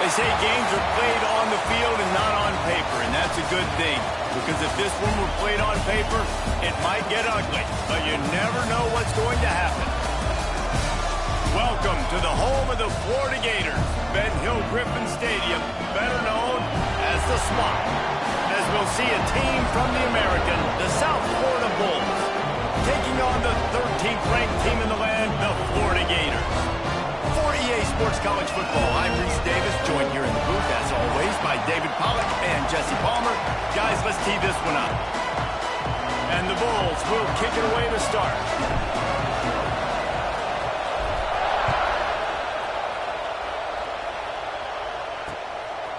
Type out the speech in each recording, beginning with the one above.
They say games are played on the field and not on paper, and that's a good thing. Because if this one were played on paper, it might get ugly. But you never know what's going to happen. Welcome to the home of the Florida Gators, Ben Hill Griffin Stadium, better known as the Swamp. As we'll see a team from the American, the South Florida Bulls, taking on the 13th ranked team in the land, the Florida Gators. For EA Sports College Football, I'm Reese Davis, joined here in the booth, as always, by David Pollack and Jesse Palmer. Guys, let's tee this one up. And the Bulls will kick it away to start.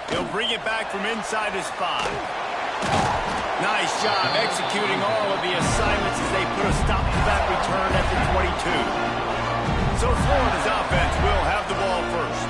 He'll bring it back from inside his 5. Nice job executing all of the assignments as they put a stop to that return at the 22. So Florida's offense will have the ball first.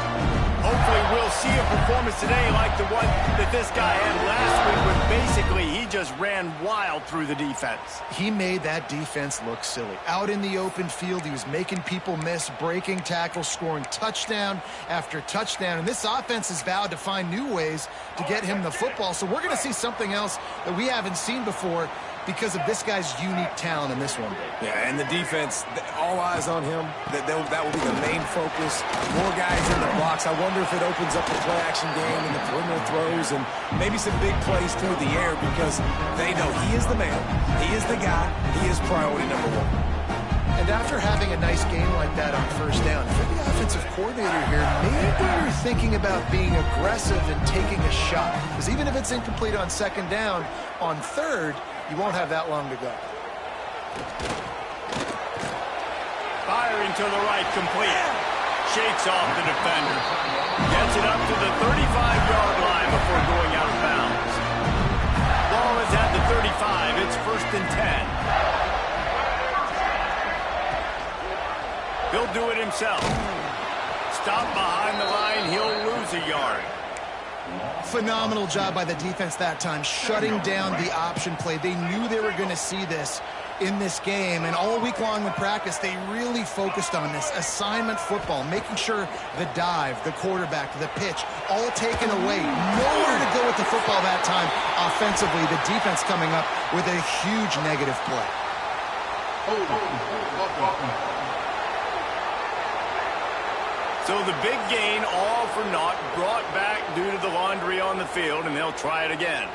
Hopefully we'll see a performance today like the one that this guy had last week, where basically he just ran wild through the defense. He made that defense look silly. Out in the open field, he was making people miss, breaking tackles, scoring touchdown after touchdown. And this offense has vowed to find new ways to get him the football. So we're going to see something else that we haven't seen before because of this guy's unique talent in this one. Yeah, and the defense, all eyes on him. That will be the main focus. More guys in the box. I wonder if it opens up the play-action game and the perimeter throws and maybe some big plays through the air, because they know he is the man, he is the guy, he is priority number 1. And after having a nice game like that on first down, for the offensive coordinator here, maybe you're thinking about being aggressive and taking a shot. Because even if it's incomplete on second down, on third, you won't have that long to go. Firing to the right, complete. Shakes off the defender. Gets it up to the 35-yard line before going out of bounds. Ball is at the 35. It's 1st and 10. He'll do it himself. Stop behind the line. He'll lose a yard. Phenomenal job by the defense that time, shutting down the option play. They knew they were going to see this in this game, and all week long in practice, they really focused on this assignment football, making sure the dive, the quarterback, the pitch, all taken away. Nowhere to go with the football that time offensively. The defense coming up with a huge negative play. So the big gain, all for naught, brought back due to the laundry on the field, and they'll try it again.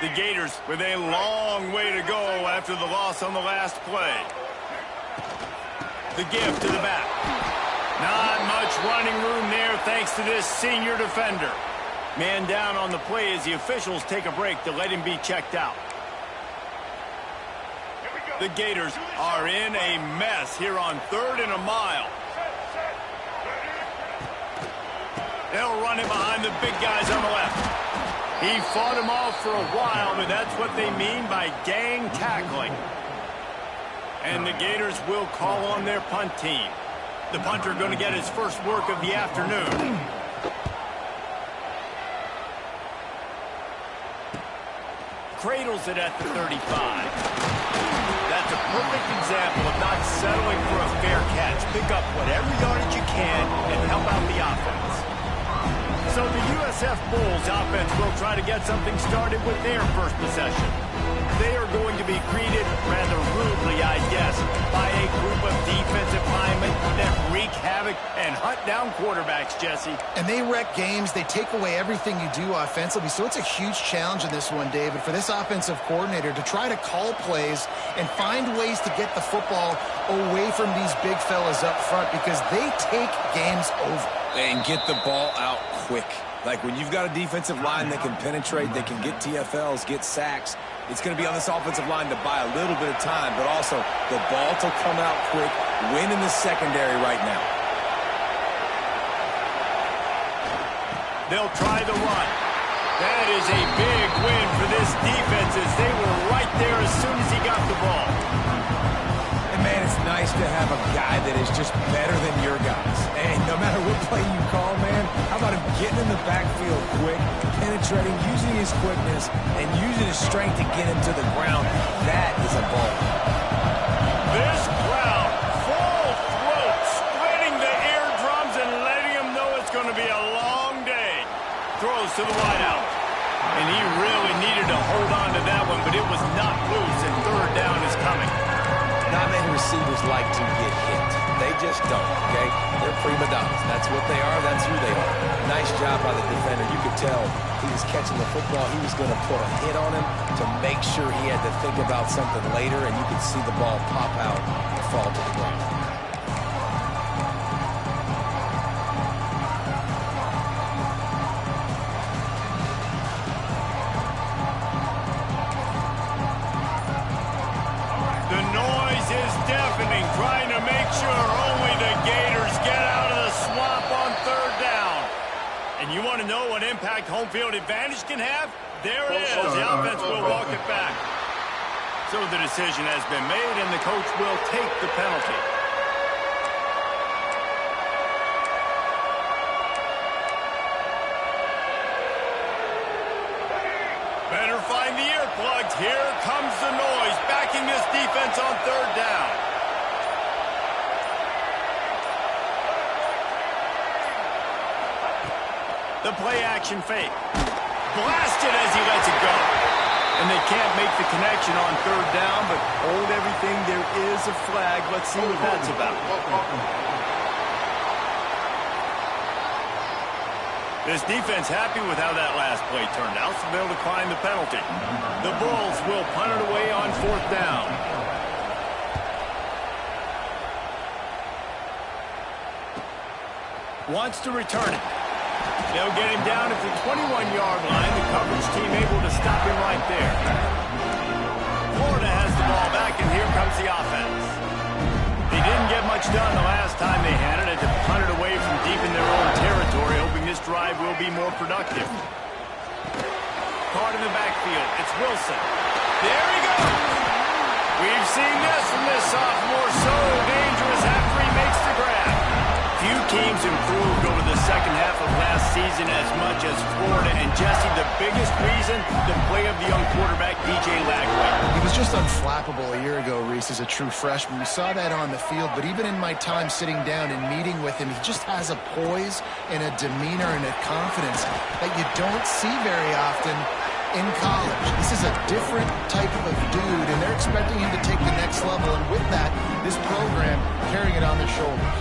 The Gators with a long way to go after the loss on the last play. The give to the back. Not much running room there thanks to this senior defender. Man down on the play as the officials take a break to let him be checked out. The Gators are in a mess here on 3rd and a mile. They'll run it behind the big guys on the left. He fought him off for a while, but that's what they mean by gang tackling. And the Gators will call on their punt team. The punter going to get his first work of the afternoon. Cradles it at the 35. That's a perfect example of not settling for a fair catch. Pick up whatever yardage you can and help out the offense. So the USF Bulls offense will try to get something started with their first possession. They are going to be greeted rather rudely, I guess, by a group of defensive linemen that wreak havoc and hunt down quarterbacks, Jesse. And they wreck games. They take away everything you do offensively. So it's a huge challenge in this one, David, for this offensive coordinator to try to call plays and find ways to get the football away from these big fellas up front because they take games over. And get the ball out quick. Like when you've got a defensive line that can penetrate, that can get TFLs, get sacks, it's going to be on this offensive line to buy a little bit of time, but also the ball to come out quick, win in the secondary right now. They'll try the run. That is a big win for this defense as they were right there as soon as he got the ball. And, man, it's nice to have a guy that is just better than your guys. And no matter what play you call, man, how about him getting in the backfield quick, penetrating, using his quickness, and using his strength to get him to the ground. That is a ball. This crowd, full throat, splitting the eardrums and letting them know it's going to be a long day. Throws to the wideout. And he really needed to hold on to that one, but it was not loose, and third down is coming. Not many receivers like to get hit. They just don't, okay? They're prima donnas. That's what they are. That's who they are. Nice job by the defender. You could tell he was catching the football. He was going to put a hit on him to make sure he had to think about something later, and you could see the ball pop out and fall to the ground. Trying to make sure only the Gators get out of the swamp on third down. And you want to know what impact home field advantage can have? There it is. The offense will walk it back. So the decision has been made, and the coach will take the penalty. Better find the earplugs. Here comes the noise, backing this defense on third down. The play-action fake. Blasted as he lets it go. And they can't make the connection on third down, but hold everything. There is a flag. Let's see what that's about. This defense happy with how that last play turned out, so they'll decline the penalty. The Bulls will punt it away on fourth down. Wants to return it. They'll get him down at the 21-yard line. The coverage team able to stop him right there. Florida has the ball back, and here comes the offense. They didn't get much done the last time they had it. To punt it away from deep in their own territory, hoping this drive will be more productive. Caught in the backfield. It's Wilson. There he goes. We've seen this from this sophomore. So dangerous after he makes the grab. Few teams improved over the second half of last season as much as Florida. And Jesse, the biggest reason, the play of the young quarterback, DJ Lagway. He was just unflappable a year ago, Reese, as a true freshman. We saw that on the field, but even in my time sitting down and meeting with him, he just has a poise and a demeanor and a confidence that you don't see very often in college. This is a different type of dude, and they're expecting him to take the next level. And with that, this program carrying it on their shoulders.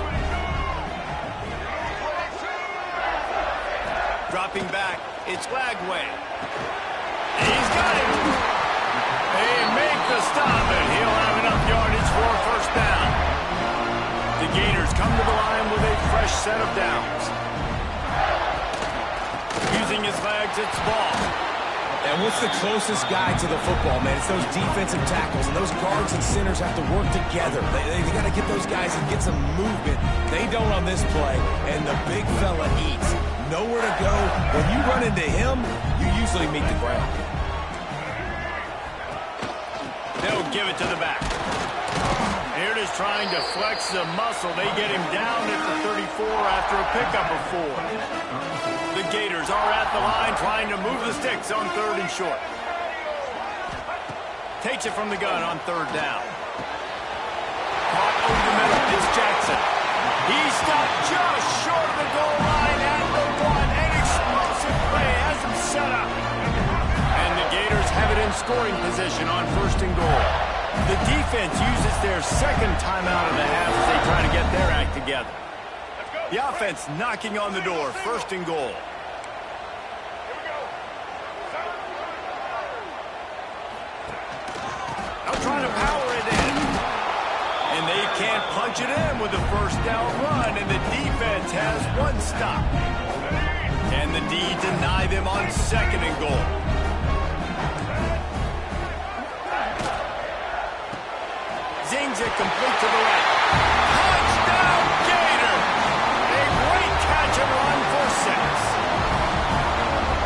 Dropping back, it's Lagway. He's got it. They make the stop, and he'll have enough yardage for a first down. The Gators come to the line with a fresh set of downs. Using his legs, it's ball. And what's the closest guy to the football, man? It's those defensive tackles, and those guards and centers have to work together. They got to get those guys and get some movement. They don't on this play, and the big fella eats. Nowhere to go. When you run into him, you usually meet the ground. They'll give it to the back. Here it is trying to flex the muscle. They get him down at the 34 after a pickup of 4. The Gators are at the line trying to move the sticks on third and short. Takes it from the gun on third down. Caught over the middle. It's Jackson. He stopped just short of the goal line at the 1. An explosive play has him set up. And the Gators have it in scoring position. possession on 1st and goal. The defense uses their second timeout of the half as they try to get their act together. The offense knocking on the door, 1st and goal. Now trying to power it in. And they can't punch it in with the 1st down run, and the defense has 1 stop. And the D deny them on 2nd and goal. Zings it complete to the right. Touchdown, Gator! A great catch and run for 6.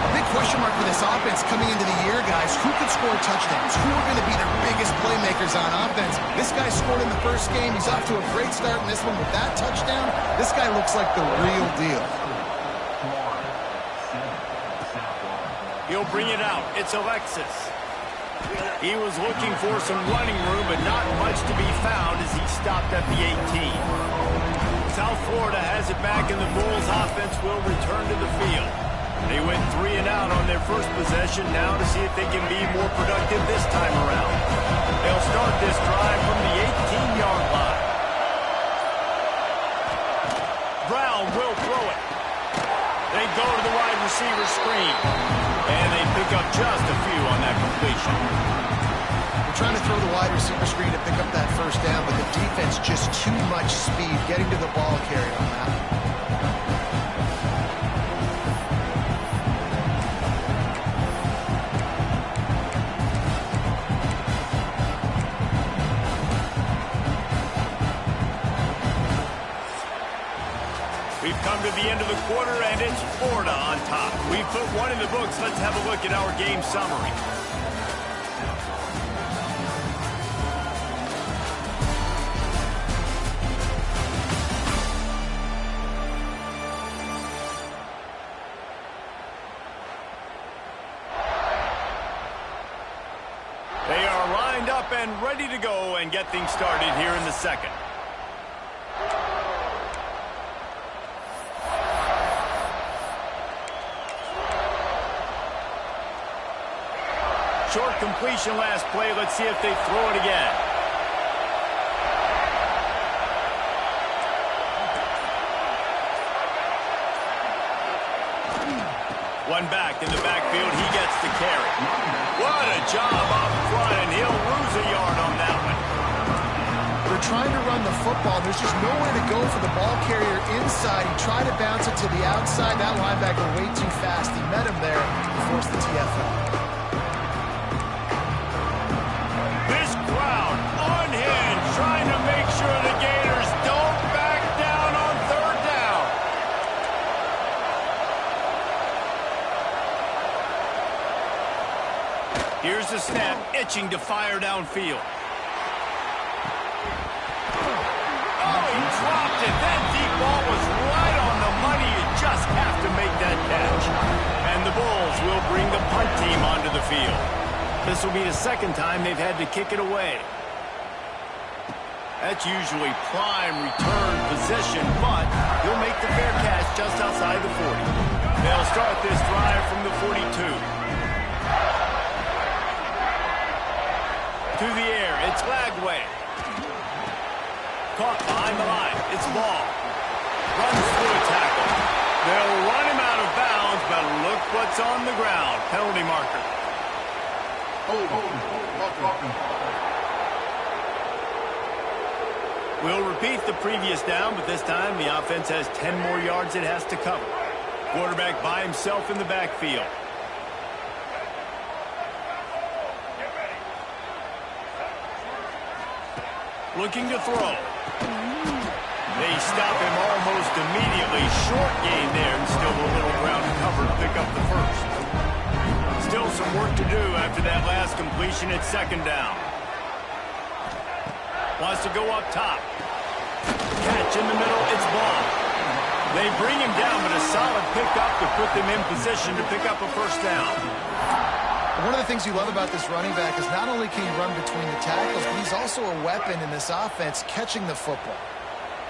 A big question mark for this offense coming into the year, guys. Who could score touchdowns? Who are going to be their biggest playmakers on offense? This guy scored in the 1st game. He's off to a great start in this one with that touchdown. This guy looks like the real deal. He'll bring it out. It's Alexis. He was looking for some running room, but not much to be found as he stopped at the 18. South Florida has it back, and the Bulls offense will return to the field. They went 3 and out on their first possession, now to see if they can be more productive this time around. They'll start this drive from the 18-yard line. Brown will throw it. They go to the wide receiver screen. And they pick up just a few on that completion. We're trying to throw the wide receiver screen to pick up that 1st down, but the defense just too much speed getting to the ball carrier on that one. We've come to the end of the quarter, and it's Florida on top. We've put 1 in the books. Let's have a look at our game summary. They are lined up and ready to go and get things started here in the 2nd. Short completion last play. Let's see if they throw it again. One back in the backfield. He gets the carry. What a job up front, and he'll lose a yard on that one. They're trying to run the football. There's just nowhere to go for the ball carrier inside. He tried to bounce it to the outside. That linebacker way too fast. He met him there and forced the TFL. Trying to make sure the Gators don't back down on 3rd down. Here's the snap, itching to fire downfield. Oh, he dropped it. That deep ball was right on the money. You just have to make that catch. And the Bulls will bring the punt team onto the field. This will be the 2nd time they've had to kick it away. That's usually prime return position, but he'll make the fair catch just outside the 40. They'll start this drive from the 42. To the air, it's Lagway. Caught behind the line, it's Ball. Runs through a tackle. They'll run him out of bounds, but look what's on the ground. Penalty marker. We'll repeat the previous down, but this time the offense has 10 more yards it has to cover. Quarterback by himself in the backfield. Looking to throw. They stop him almost immediately. Short gain there, and still a little ground to cover to pick up the 1st. Still some work to do after that last completion at 2nd down. Wants to go up top. Catch in the middle, it's Ball. They bring him down, but a solid pickup to put them in position to pick up a 1st down. One of the things you love about this running back is not only can he run between the tackles, but he's also a weapon in this offense, catching the football.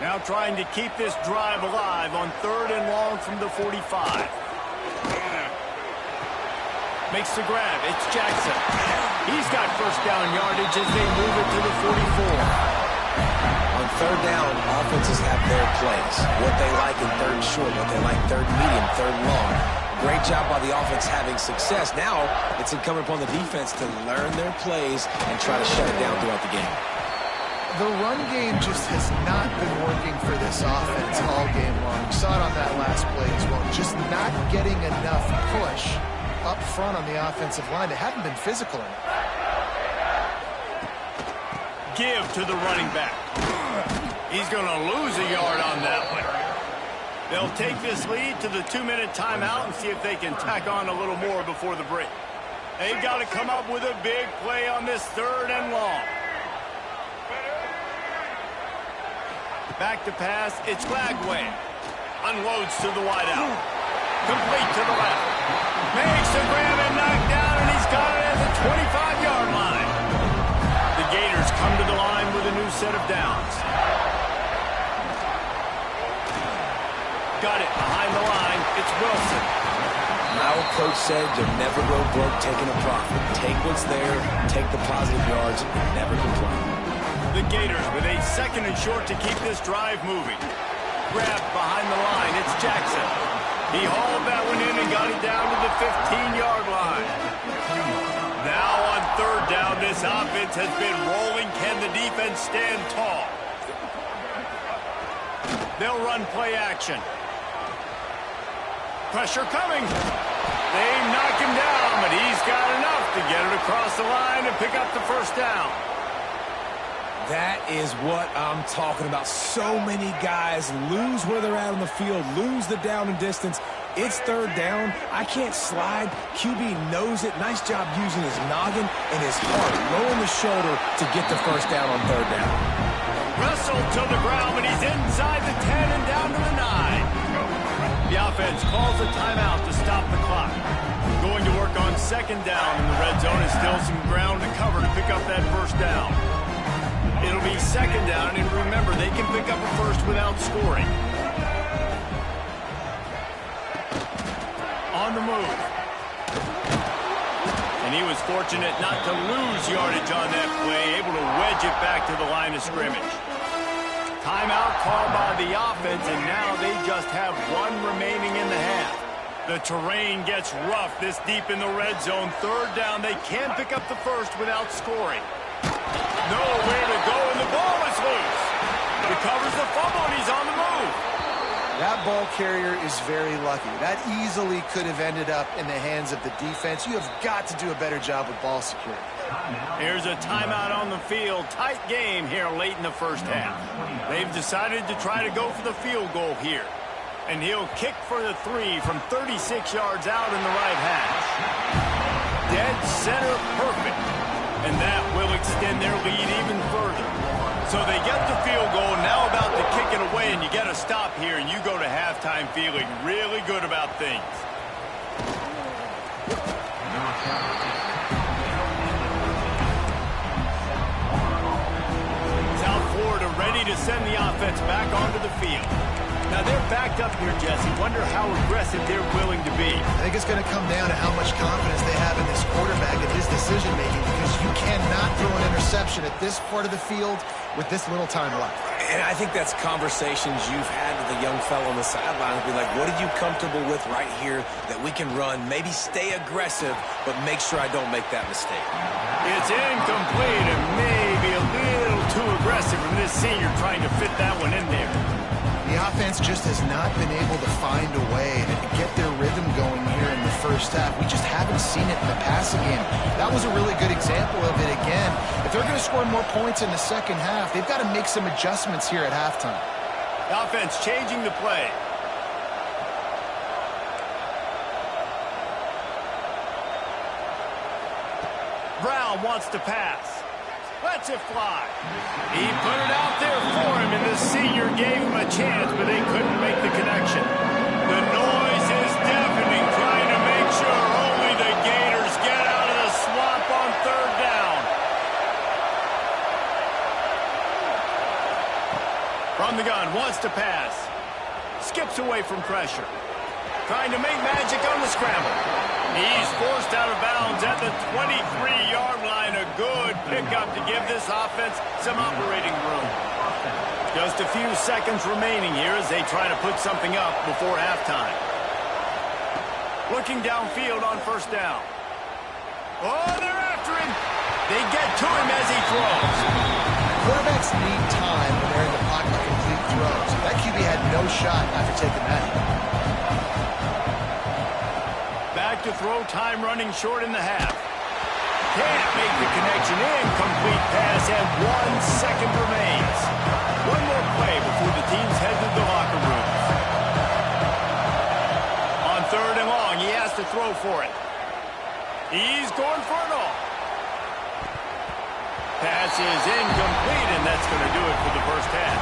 Now trying to keep this drive alive on 3rd and long from the 45. Makes the grab. It's Jackson. He's got first down yardage as they move it to the 44. On third down, offenses have their plays. What they like in third and short, what they like third and medium, third and long. Great job by the offense having success. Now it's incumbent upon the defense to learn their plays and try to shut it down throughout the game. The run game just has not been working for this offense all game long. We saw it on that last play as well. Just not getting enough push up front on the offensive line. They haven't been physical enough. Give to the running back. He's going to lose a yard on that one. They'll take this lead to the 2-minute timeout and see if they can tack on a little more before the break. They've got to come up with a big play on this 3rd and long. Back to pass, it's Lagway. Unloads to the wideout. Complete to the left. Makes the grab and knocked down, and he's got it at the 25-yard line. The Gators come to the line with a new set of downs. Got it behind the line. It's Wilson. My old coach said you'll never go broke taking a profit. Take what's there, take the positive yards, and never complain. The Gators with a 2nd and short to keep this drive moving. Grabbed behind the line. It's Jackson. He hauled that one in and got it down to the 15-yard line. Now on 3rd down, this offense has been rolling. Can the defense stand tall? They'll run play action. Pressure coming. They knock him down, but he's got enough to get it across the line and pick up the 1st down. That is what I'm talking about. So many guys lose where they're at on the field, lose the down and distance. It's 3rd down. I can't slide. QB knows it. Nice job using his noggin and his heart, lowering the shoulder to get the 1st down on 3rd down. Wrestled to the ground, but he's inside the 10 and down to the 9. The offense calls a timeout to stop the clock. Going to work on 2nd down in the red zone and still some ground to cover to pick up that 1st down. It'll be 2nd down, and remember, they can pick up a 1st without scoring. On the move. And he was fortunate not to lose yardage on that play, able to wedge it back to the line of scrimmage. Timeout called by the offense, and now they just have 1 remaining in the half. The terrain gets rough this deep in the red zone. 3rd down, they can't pick up the 1st without scoring. Nowhere to go, and the ball is loose. Recovers the fumble, and he's on the move. That ball carrier is very lucky. That easily could have ended up in the hands of the defense. You have got to do a better job with ball security. Here's a timeout on the field. Tight game here late in the 1st half. They've decided to try to go for the field goal here. And he'll kick for the 3 from 36 yards out in the right hash. Dead center perfect. And that will extend their lead even further. So they get the field goal, now about to kick it away, and you get a stop here, and you go to halftime feeling really good about things. South Florida ready to send the offense back onto the field. Now they're backed up here, Jesse. Wonder how aggressive they're willing to be. I think it's going to come down to how much confidence they have in this quarterback and his decision-making, because you cannot throw an interception at this part of the field with this little time left. And I think that's conversations you've had with the young fellow on the sideline. Be like, what are you comfortable with right here that we can run? Maybe stay aggressive, but make sure I don't make that mistake. It's incomplete and maybe a little too aggressive from this senior trying to fit that one in there. The offense just has not been able to find a way to get their rhythm going here in the 1st half. We just haven't seen it in the passing game. That was a really good example of it again. If they're going to score more points in the 2nd half, they've got to make some adjustments here at halftime. The offense changing the play. Brown wants to pass. Lets it fly. He put it out there for him, and the senior gave him a chance, but they couldn't make the connection. The noise is deafening, trying to make sure only the Gators get out of the swamp on 3rd down. From the gun, wants to pass. Skips away from pressure. trying to make magic on the scramble. He's forced out of bounds at the 23-yard line. A good pickup to give this offense some operating room. Just a few seconds remaining here as they try to put something up before halftime. Looking downfield on first down. Oh, they're after him. They get to him as he throws. Quarterbacks need time when they're in the pocket to complete throws. That QB had no shot after taking that. Back to throw, time running short in the half. Can't make the connection. Incomplete pass, and 1 second remains. One more play before the teams head to the locker rooms. On 3rd and long, he has to throw for it. He's going for it all. Pass is incomplete, and that's going to do it for the first half.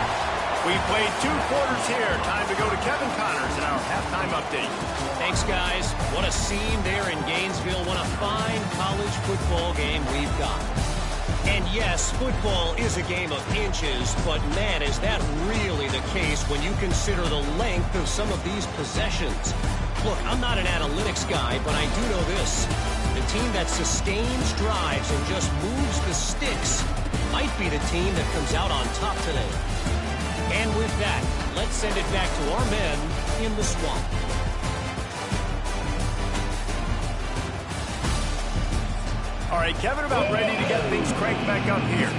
We've played 2 quarters here. Time to go to Kevin Connors in our halftime update. Thanks, guys. What a scene there in Gainesville. What a fine college football game we've got. And yes, football is a game of inches, but man, is that really the case when you consider the length of some of these possessions. Look, I'm not an analytics guy, but I do know this. The team that sustains drives and just moves the sticks might be the team that comes out on top today. And with that, let's send it back to our men in the swamp. All right, Kevin, about ready to get things cranked back up here.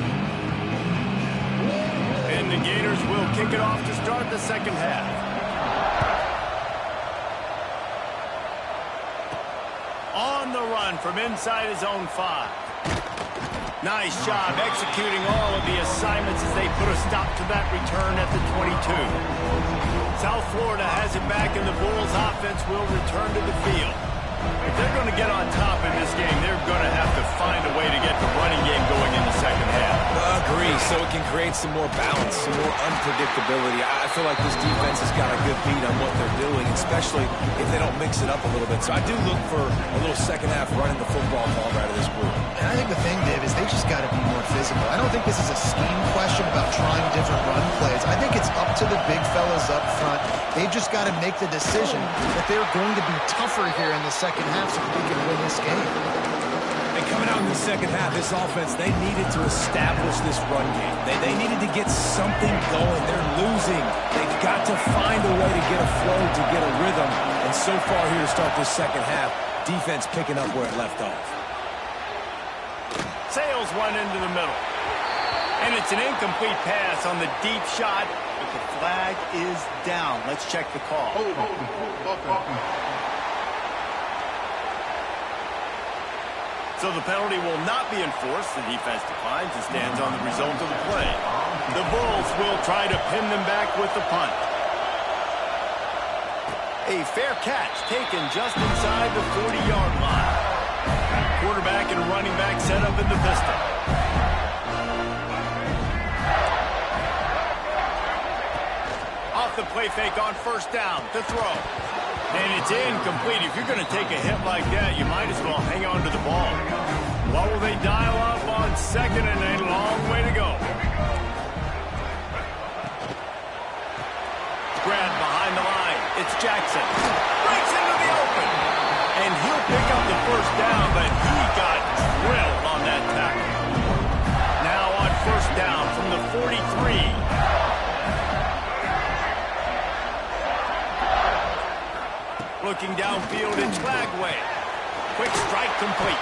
And the Gators will kick it off to start the second half. On the run from inside his own 5. Nice job executing all of the assignments as they put a stop to that return at the 22. South Florida has it back, and the Bulls offense will return to the field. If they're going to get on top in this game, they're going to have to find a way to get the running game going in the second half. Agree, so it can create some more balance, some more unpredictability. I feel like this defense has got a good beat on what they're doing, especially if they don't mix it up a little bit. So I do look for a little second half running the football ball right of this group. And I think the thing, Dave, is they just got to be more physical. I don't think this is a scheme question about trying different run plays. I think it's up to the big fellas up front. They've just got to make the decision that they're going to be tougher here in the second half so they can win this game. And coming out in the second half, this offense, they needed to establish this run game. They needed to get something going. They're losing. They've got to find a way to get a flow, to get a rhythm. And so far here to start this second half, defense picking up where it left off. Sails one into the middle. And it's an incomplete pass on the deep shot, but the flag is down. Let's check the call. So the penalty will not be enforced. The defense declines and stands on the result of the play. The Bulls will try to pin them back with the punt. A fair catch taken just inside the 40-yard line. Quarterback and running back set up in the pistol. Off the play fake on first down to throw. And it's incomplete. If you're going to take a hit like that, you might as well hang on to the ball. What will they dial up on second, and a long way to go? Grab behind the line. It's Jackson. Breaks into the open. And he'll pick up the first down, but he got drilled on that tackle. Now on first down from the 43. Looking downfield, it's Flagway. Quick strike complete.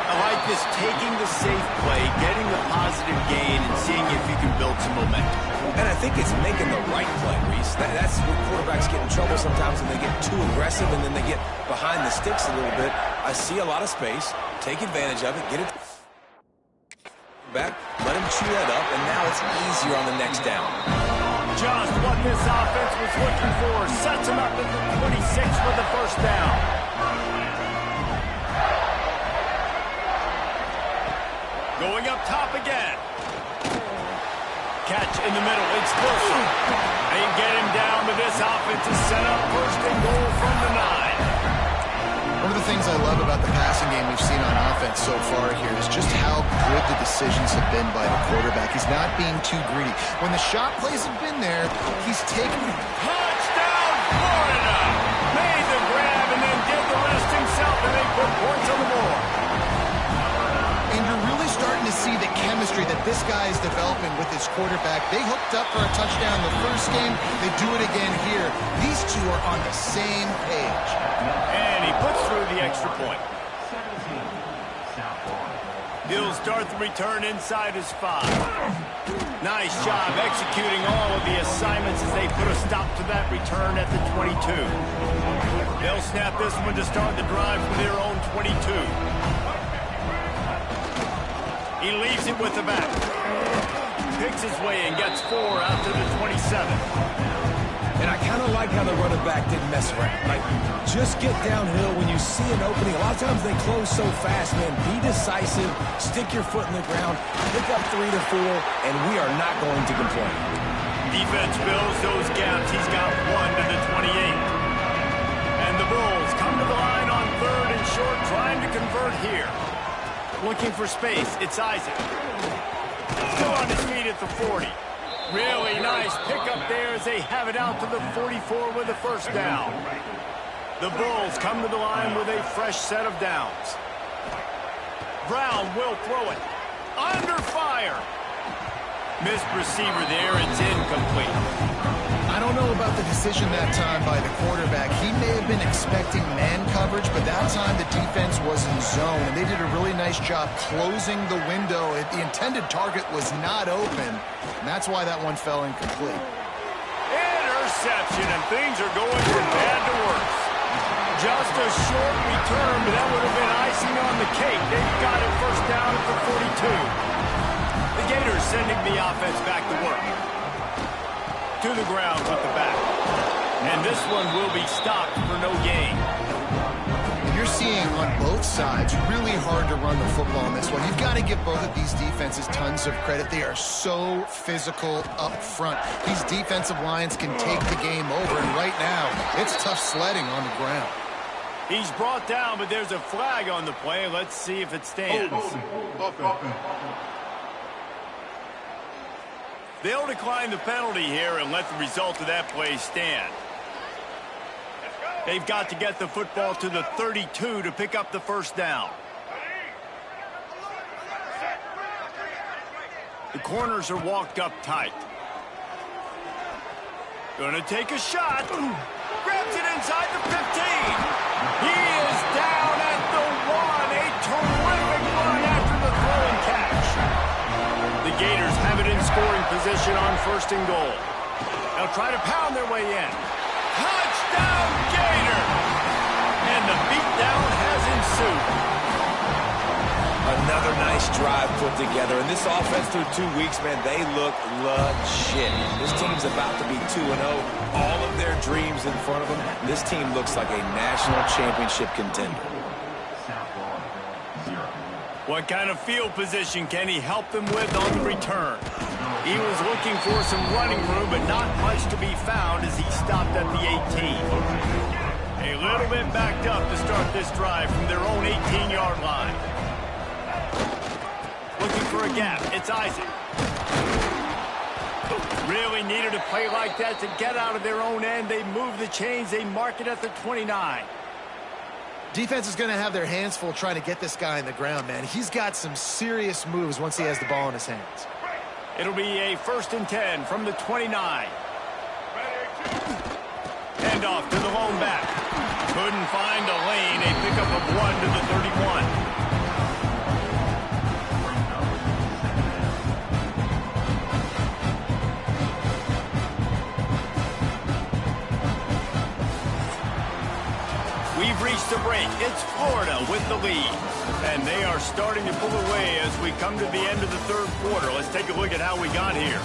I like this, taking the safe play, getting the positive gain, and seeing if you can build some momentum. And I think it's making the right play, Reese. That's where quarterbacks get in trouble sometimes when they get too aggressive and then they get behind the sticks a little bit. I see a lot of space. Take advantage of it. Get it back. Let him chew that up, and now it's easier on the next down. Just what this offense was looking for. Sets him up at the 26 for the first down. Going up top again. Catch in the middle. Explosive. They get him down, but this offense is set up first and goal from the 9. One of the things I love about the passing game we've seen on offense so far here is just how good the decisions have been by the quarterback. He's not being too greedy. When the shot plays have been there, he's taking... Touchdown, Florida! Made quarterback. They hooked up for a touchdown the first game. They do it again here. These two are on the same page. And he puts through the extra point. He'll start the return inside his 5. Nice job executing all of the assignments as they put a stop to that return at the 22. They'll snap this one to start the drive from their own 22. He leaves it with the back. Picks his way and gets 4 out to the 27. And I kind of like how the running back didn't mess around. Like, just get downhill when you see an opening. A lot of times they close so fast, man. Be decisive, stick your foot in the ground, pick up 3 to 4, and we are not going to complain. Defense fills those gaps. He's got 1 to the 28. And the Bulls come to the line on 3rd and short, trying to convert here. Looking for space. It's Isaac. Still on his feet at the 40. Really nice pickup there as they have it out to the 44 with a first down. The Bulls come to the line with a fresh set of downs. Brown will throw it. Under fire. Missed receiver there. It's incomplete. I don't know about the decision that time by the quarterback. He may have been expecting man coverage, but that time the defense was in zone, and they did a really nice job closing the window. The intended target was not open, and that's why that one fell incomplete. Interception, and things are going from bad to worse. Just a short return, but that would have been icing on the cake. They've got it first down at the 42. The Gators sending the offense back to work. To the ground with the back. And this one will be stopped for no gain. You're seeing on both sides really hard to run the football in this one. You've got to give both of these defenses tons of credit. They are so physical up front. These defensive lines can take the game over, and right now, it's tough sledding on the ground. He's brought down, but there's a flag on the play. Let's see if it stands. They'll decline the penalty here and let the result of that play stand. They've got to get the football to the 32 to pick up the first down. The corners are walked up tight. Gonna take a shot. Grabs it inside the 15. He is down at the 1. A terrific run after the throw and catch. The Gators have it in scoring position on 1st and goal. They'll try to pound their way in. Touchdown, Gator! And the beatdown has ensued. Another nice drive put together. And this offense through 2 weeks, man, they look legit. This team's about to be 2-0. All of their dreams in front of them. This team looks like a national championship contender. What kind of field position can he help them with on the return? He was looking for some running room, but not much to be found as he stopped at the 18. A little bit backed up to start this drive from their own 18-yard line. Looking for a gap. It's Isaac. Really needed a play like that to get out of their own end. They move the chains. They mark it at the 29. Defense is going to have their hands full trying to get this guy in the ground, man. He's got some serious moves once he has the ball in his hands. It'll be a 1st and 10 from the 29. Hand off to the lone back. Couldn't find a lane. A pickup of 1 to the 31. We've reached a break. It's Florida with the lead. And they are starting to pull away as we come to the end of the 3rd quarter. Let's take a look at how we got here.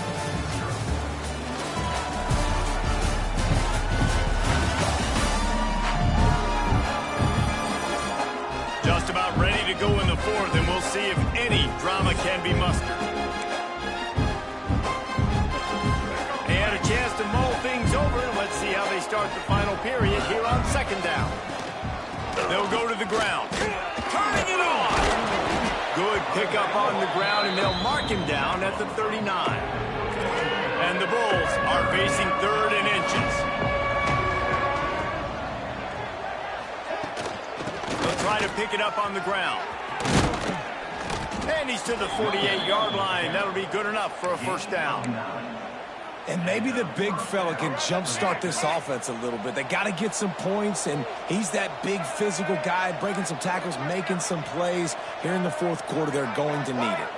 Just about ready to go in the 4th, and we'll see if any drama can be mustered. They had a chance to mull things over. Let's see how they start the final period here on 2nd down. They'll go to the ground. Turning it on. Good pickup on the ground, and they'll mark him down at the 39. And the Bulls are facing 3rd and inches. They'll try to pick it up on the ground. And he's to the 48-yard line. That'll be good enough for a first down. And maybe the big fella can jumpstart this offense a little bit. They got to get some points, and he's that big physical guy, breaking some tackles, making some plays. Here in the fourth quarter, they're going to need it.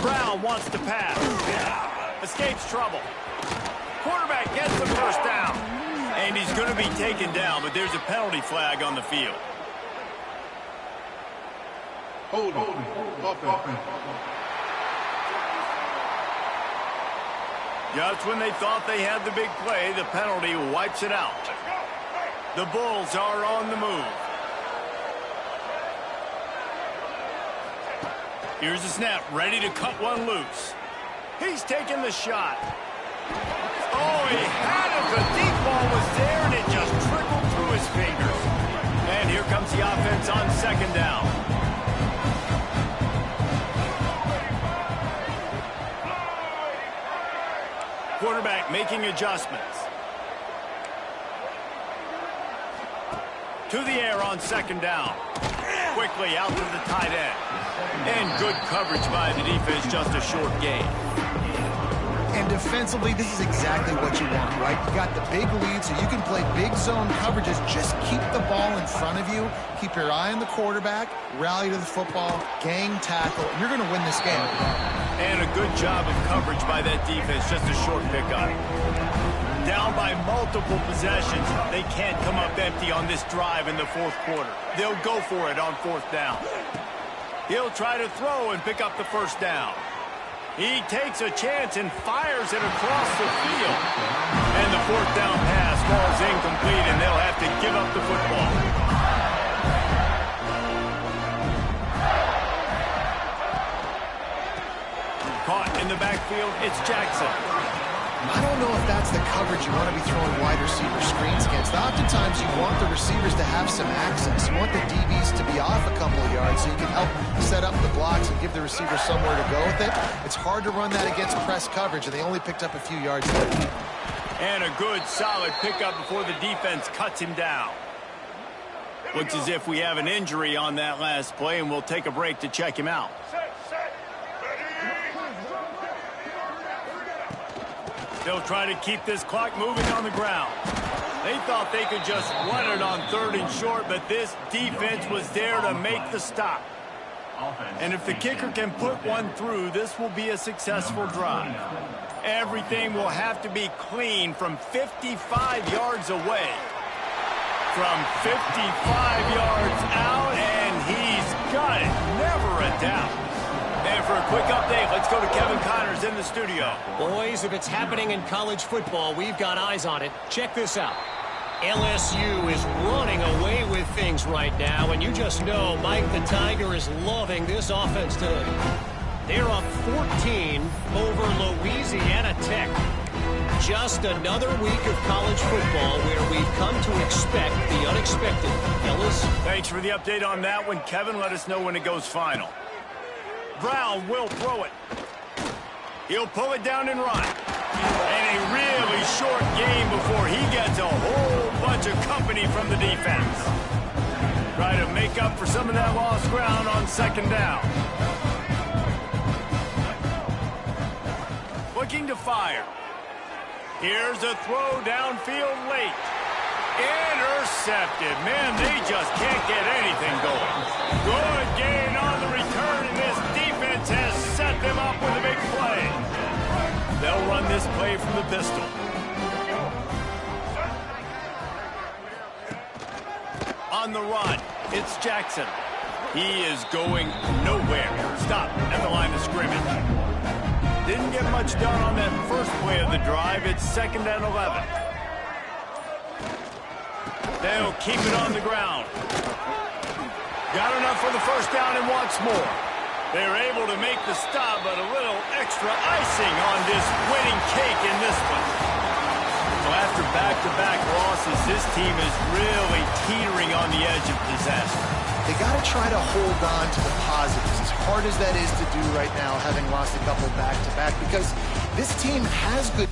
Brown wants to pass. Escapes trouble. Quarterback gets the first down. And he's going to be taken down, but there's a penalty flag on the field. Hold on. Just when they thought they had the big play, the penalty wipes it out. The Bulls are on the move. Here's the snap, ready to cut one loose. He's taking the shot. Oh, he had it. The deep ball was there, and it just trickled through his fingers. And here comes the offense on second down. Quarterback making adjustments. To the air on second down. Quickly out to the tight end. And good coverage by the defense, just a short gain. And defensively, this is exactly what you want, right? You got the big lead, so you can play big zone coverages. Just keep the ball in front of you. Keep your eye on the quarterback. Rally to the football. Gang tackle. You're going to win this game. And a good job of coverage by that defense. Just a short pickup. Down by multiple possessions. They can't come up empty on this drive in the fourth quarter. They'll go for it on fourth down. He'll try to throw and pick up the first down. He takes a chance and fires it across the field. And the fourth down pass falls incomplete, and they'll have to give up the football. Caught in the backfield, it's Jackson. I don't know if that's the coverage you want to be throwing wide receiver screens against. Oftentimes, you want the receivers to have some access. You want the DBs to be off a couple of yards so you can help set up the blocks and give the receiver somewhere to go with it. It's hard to run that against press coverage, and they only picked up a few yards there. And a good, solid pickup before the defense cuts him down. Looks as if we have an injury on that last play, and we'll take a break to check him out. They'll try to keep this clock moving on the ground. They thought they could just run it on third and short, but this defense was there to make the stop. And if the kicker can put one through, this will be a successful drive. Everything will have to be clean from 55 yards away. From 55 yards out, and he's got it. Never a doubt. And for a quick update, let's go to Kevin Connors in the studio. Boys, if it's happening in college football, we've got eyes on it. Check this out. LSU is running away with things right now, and you just know Mike the Tiger is loving this offense today. They're up 14 over Louisiana Tech. Just another week of college football where we've come to expect the unexpected. Ellis? Thanks for the update on that one, Kevin. Let us know when it goes final. Brown will throw it. He'll pull it down and run. And a really short game before he gets a whole bunch of company from the defense. Try to make up for some of that lost ground on second down. Looking to fire. Here's a throw downfield late. Intercepted. Man, they just can't get anything going. Good gain on the return, and this defense has set them up with a big play. They'll run this play from the pistol. On the run, it's Jackson. He is going nowhere. Stop at the line of scrimmage. Didn't get much done on that first play of the drive. It's 2nd and 11. They'll keep it on the ground. Got enough for the first down and wants more. They're able to make the stop, but a little extra icing on this winning cake in this one. Well, after back-to-back losses, this team is really teetering on the edge of disaster. They got to try to hold on to the positives, as hard as that is to do right now, having lost a couple back-to-back, because this team has good...